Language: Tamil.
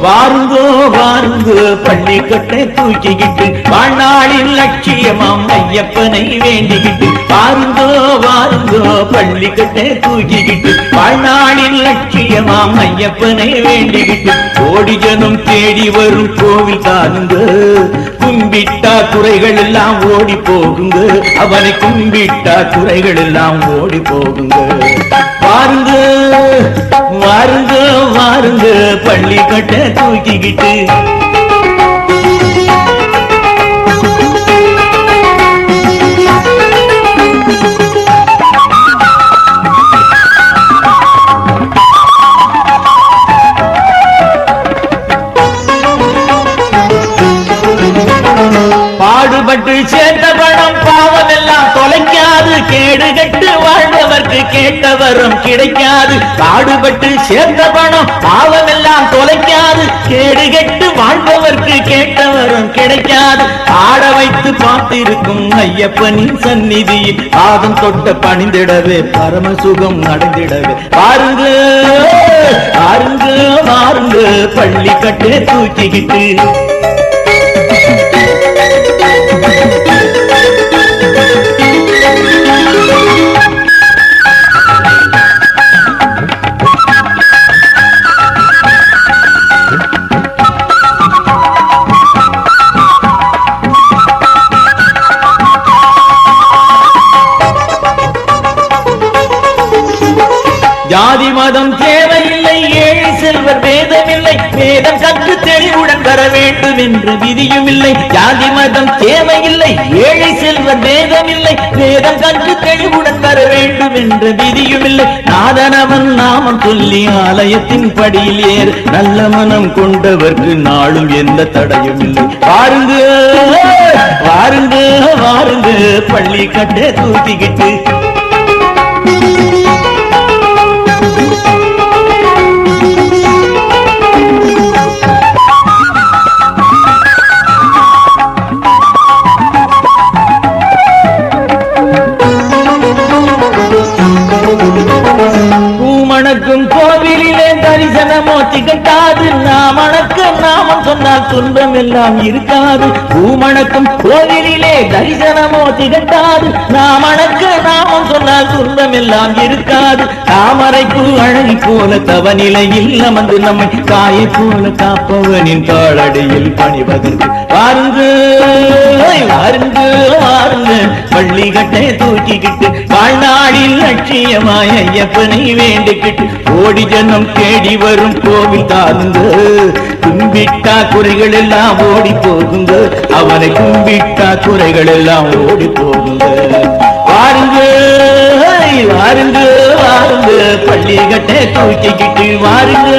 வாருங்கோ வாருங்கோ பள்ளிக்கட்டை தூக்கிக்கிட்டு வாழ்நாளின் லட்சியமாம் ஐயப்பனை வேண்டிக்கிட்டு வாருங்கோ வாருங்கோ பள்ளிக்கட்டை தூக்கிக்கிட்டு வாழ்நாளின் லட்சியமாம் ஐயப்பனை வேண்டிக்கிட்டு கோடி ஜனம் தேடி வரும் கோவில் தானுங்க கும்பிட்டா குறைகள் எல்லாம் ஓடி போகுங்க அவனை கும்பிட்டா குறைகள் எல்லாம் ஓடி போகுங்க வாருங்க வாருங்க வாருங்க பள்ளிக்கட்டை தூக்கிக்கிட்டு பாடுபட்டு சேர்த்த பணம் பாவம் எல்லாம் தொலைக்காது கேடு கட்டு வாழ்ந்தவர்க்கு கேட்டவரும் கிடைக்காது பாடுபட்டு சேர்த்த பணம் பாவம் எல்லாம் தொலைக்காது கேடு கட்டு வாழ்ந்தவர்க்கு கேட்டவரும் கிடைக்காது ஆட வைத்து பார்த்திருக்கும் ஐயப்பனின் சந்நிதியில் பாதம் தொட்ட பணிந்திடவே பரமசுகம் அடைந்திடவே பாருங்க பாருங்க பாருங்க பள்ளிக்கட்டை தூக்கிக்கிட்டு ஜாதி மதம் தேவையில்லை ஏழை செல்வர் வேதமில்லை வேதம் கற்று தெளிவுடன் வர வேண்டும் என்ற விதியும் இல்லை ஜாதி மதம் தேவையில்லை ஏழை செல்வர் வேதமில்லை வேதம் கற்று தெளிவுடன் வர வேண்டும் என்ற விதியும் இல்லை நாதனவன் நாமம் சொல்லி ஆலயத்தின் படியில் ஏறு நல்ல மனம் கொண்டவர்க்கு நாளும் எந்த தடையும் இல்லை வாருங்க வாருங்க வாருங்க பள்ளிக்கட்டை தூக்கிக்கிட்டு பூமணக்கும் கோவிலிலே தரிசனமோ திகட்டாது நாமணக்கு நாமம் சொன்னால் துன்பம் எல்லாம் இருக்காது பூமணக்கும் கோவிலிலே தரிசனமோ திகட்டாது நாமணக்கு நாமம் சொன்னால் துன்பம் எல்லாம் இருக்காது தாமரைக்கு அழகி போல தவநிலையில் அமர்ந்து நம்மை காயை போல காப்பவனின் தாளடியில் பணிவதற்கு வாருங்க வாருங்க வாருங்க பள்ளிக்கட்டை தூக்கிக்கிட்டு வாழ்நாளில் லட்சியமாய் ஐயப்பனை வேண்டிக்கிட்டு ஓடி ஜனம் தேடி வரும் கோவில் தாருங்க கும்பிட்டா குறைகள் எல்லாம் ஓடி போகுங்க அவனை கும்பிட்டா குறைகள் எல்லாம் ஓடி போகுங்க வாருங்க வாருங்க வாருங்க பள்ளிக்கட்டை தூக்கிக்கிட்டு வாருங்க